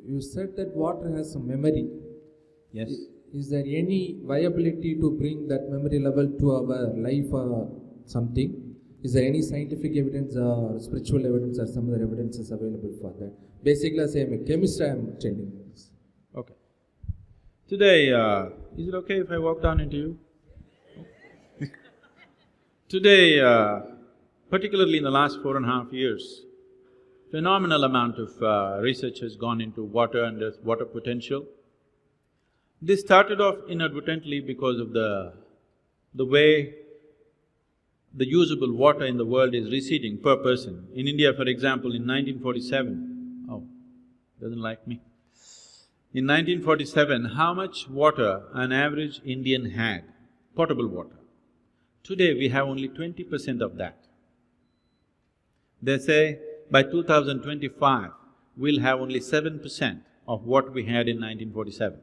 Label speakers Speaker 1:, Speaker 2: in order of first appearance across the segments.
Speaker 1: You said that water has some memory.
Speaker 2: Yes.
Speaker 1: Is there any viability to bring that memory level to our life or something? Is there any scientific evidence or spiritual evidence or some other evidences available for that? Basically, as I'm a chemist, I am telling this.
Speaker 2: Okay. Today, is it okay if I walk down into you? Today, particularly in the last 4.5 years, phenomenal amount of research has gone into water and its water potential. This started off inadvertently because of the way the usable water in the world is receding per person. In India, for example, in 1947, oh, doesn't like me. In 1947, how much water an average Indian had, potable water? Today, we have only 20% of that. They say by 2025, we'll have only 7% of what we had in 1947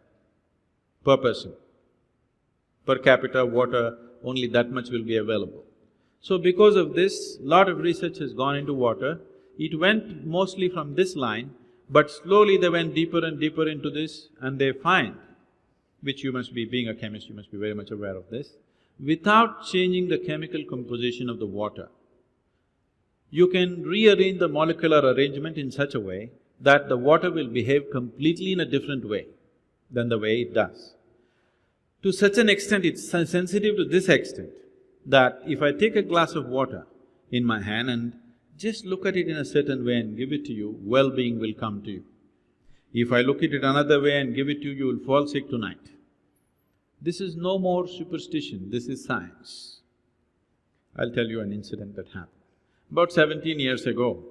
Speaker 2: per person. Per capita water, only that much will be available. So because of this, lot of research has gone into water. It went mostly from this line, but slowly they went deeper and deeper into this, and they find, which you must be, being a chemist, you must be very much aware of this, without changing the chemical composition of the water, you can rearrange the molecular arrangement in such a way that the water will behave completely in a different way than the way it does. To such an extent, it's sensitive to this extent that if I take a glass of water in my hand and just look at it in a certain way and give it to you, well-being will come to you. If I look at it another way and give it to you, you will fall sick tonight. This is no more superstition, this is science. I'll tell you an incident that happened. About 17 years ago,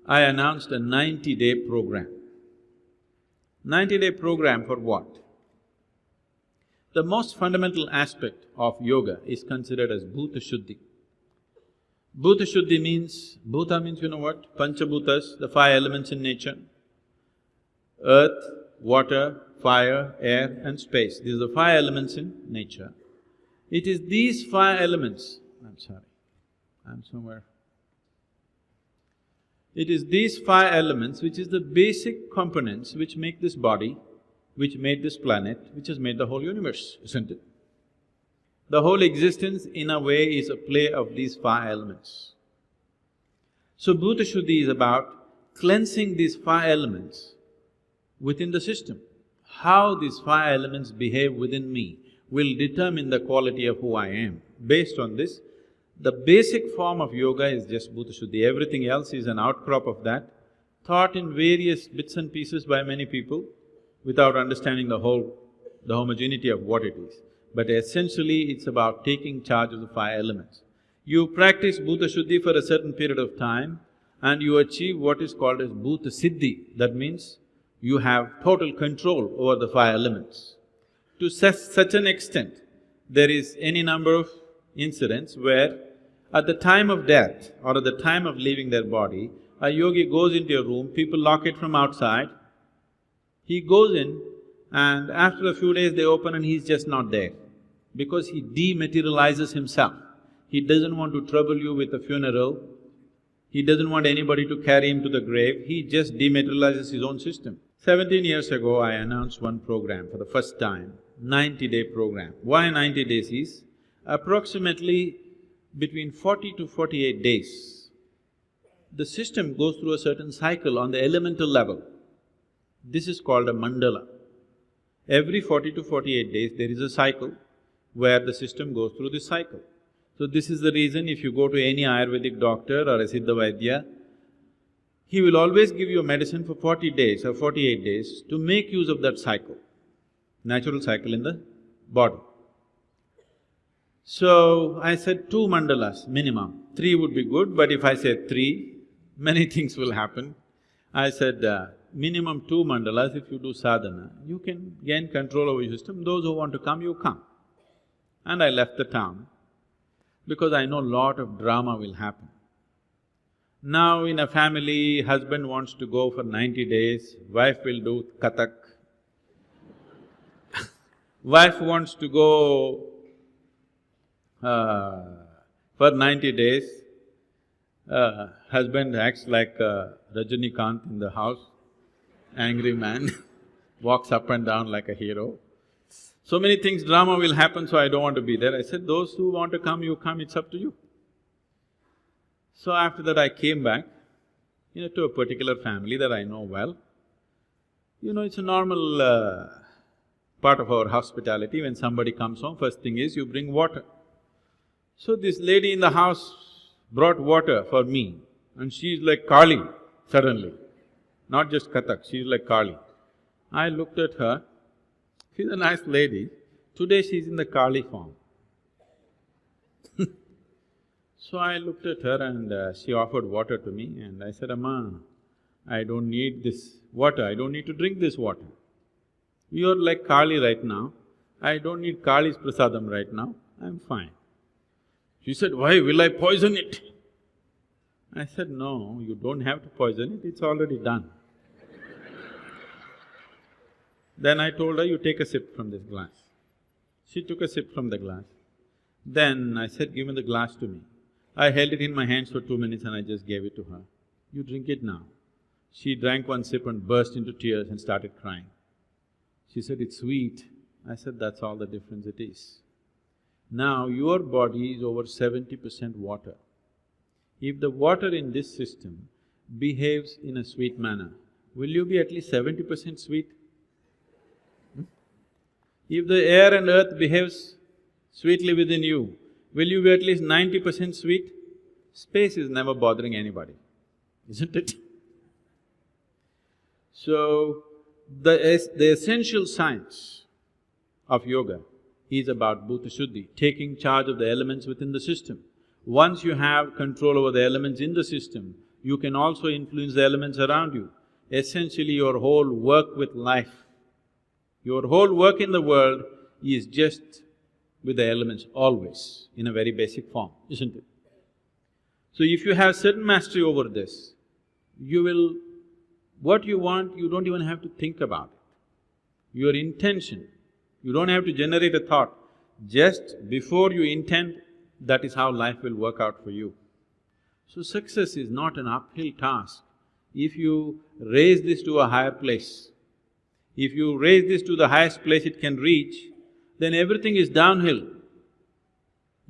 Speaker 2: I announced a 90-day program. 90-day program for what? The most fundamental aspect of yoga is considered as bhuta shuddhi. Bhuta shuddhi means… bhuta means you know what? Panchabhutas, the five elements in nature. Earth, water, fire, air and space. These are the five elements in nature. It is these five elements… I'm sorry, I'm somewhere… It is these five elements which is the basic components which make this body, which made this planet, which has made the whole universe, isn't it? The whole existence in a way is a play of these five elements. So Bhuta Shuddhi is about cleansing these five elements within the system. How these five elements behave within me will determine the quality of who I am. Based on this, the basic form of yoga is just Bhuta Shuddhi, everything else is an outcrop of that, taught in various bits and pieces by many people without understanding the homogeneity of what it is. But essentially, it's about taking charge of the five elements. You practice Bhuta Shuddhi for a certain period of time and you achieve what is called as Bhuta Siddhi. That means you have total control over the five elements. To such an extent, there is any number of incidents where at the time of death or at the time of leaving their body, a yogi goes into a room, people lock it from outside, he goes in and after a few days they open and he's just not there because he dematerializes himself. He doesn't want to trouble you with a funeral, he doesn't want anybody to carry him to the grave, he just dematerializes his own system. 17 years ago, I announced one program for the first time, 90-day program. Why 90 days is, approximately between 40 to 48 days, the system goes through a certain cycle on the elemental level. This is called a mandala. Every 40 to 48 days, there is a cycle where the system goes through this cycle. So this is the reason if you go to any Ayurvedic doctor or a Siddha Vaidya, he will always give you a medicine for 40 days or 48 days to make use of that cycle, natural cycle in the body. So, I said 2 mandalas minimum, 3 would be good, but if I say 3, many things will happen. I said, minimum 2 mandalas, if you do sadhana, you can gain control over your system, those who want to come, you come. And I left the town because I know lot of drama will happen. Now in a family, husband wants to go for 90 days, wife will do Kathak. Wife wants to go for 90 days, husband acts like Rajinikanth in the house. angry man, walks up and down like a hero. So many things, drama will happen, so I don't want to be there. I said, those who want to come, you come, it's up to you. So after that I came back, to a particular family that I know well. It's a normal part of our hospitality. When somebody comes home, first thing is you bring water. So this lady in the house brought water for me, and she's like Kali suddenly, not just Kathak, she's like Kali. I looked at her, she's a nice lady, today she's in the Kali form. So I looked at her and she offered water to me and I said, Amma, I don't need this water, I don't need to drink this water. You're like Kali right now, I don't need Kali's prasadam right now, I'm fine. She said, why, will I poison it? I said, no, you don't have to poison it, it's already done. Then I told her, you take a sip from this glass. She took a sip from the glass. Then I said, give me the glass to me. I held it in my hands for 2 minutes and I just gave it to her. You drink it now. She drank one sip and burst into tears and started crying. She said, it's sweet. I said, that's all the difference it is. Now your body is over 70% water. If the water in this system behaves in a sweet manner, will you be at least 70% sweet? If the air and earth behaves sweetly within you, will you be at least 90% sweet? Space is never bothering anybody, isn't it? So, the essential science of yoga is about bhuta shuddhi, taking charge of the elements within the system. Once you have control over the elements in the system, you can also influence the elements around you. Essentially, your whole work with life, your whole work in the world is just with the elements always, in a very basic form, isn't it? So if you have certain mastery over this, you will… what you want, you don't even have to think about it. Your intention, you don't have to generate a thought. Just before you intend, that is how life will work out for you. So success is not an uphill task. If you raise this to a higher place, if you raise this to the highest place it can reach, then everything is downhill.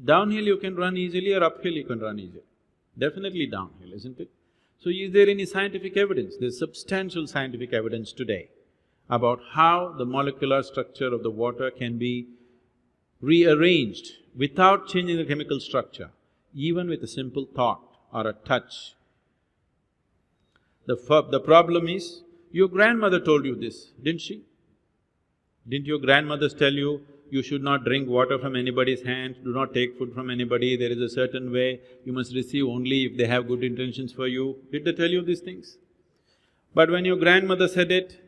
Speaker 2: Downhill you can run easily or uphill you can run easily. Definitely downhill, isn't it? So is there any scientific evidence? There's substantial scientific evidence today about how the molecular structure of the water can be rearranged without changing the chemical structure, even with a simple thought or a touch. The problem is, your grandmother told you this, didn't she? Didn't your grandmothers tell you, you should not drink water from anybody's hand, do not take food from anybody, there is a certain way, you must receive only if they have good intentions for you? Did they tell you these things? But when your grandmother said it,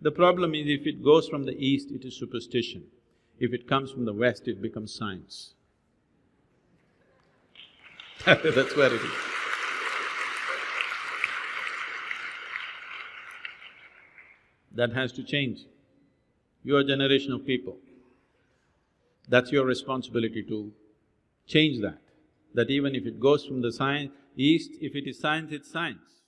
Speaker 2: the problem is if it goes from the east, it is superstition. If it comes from the west, it becomes science. That's where it is. That has to change. Your generation of people, that's your responsibility to change that. That even if it goes from the east, if it is science, it's science.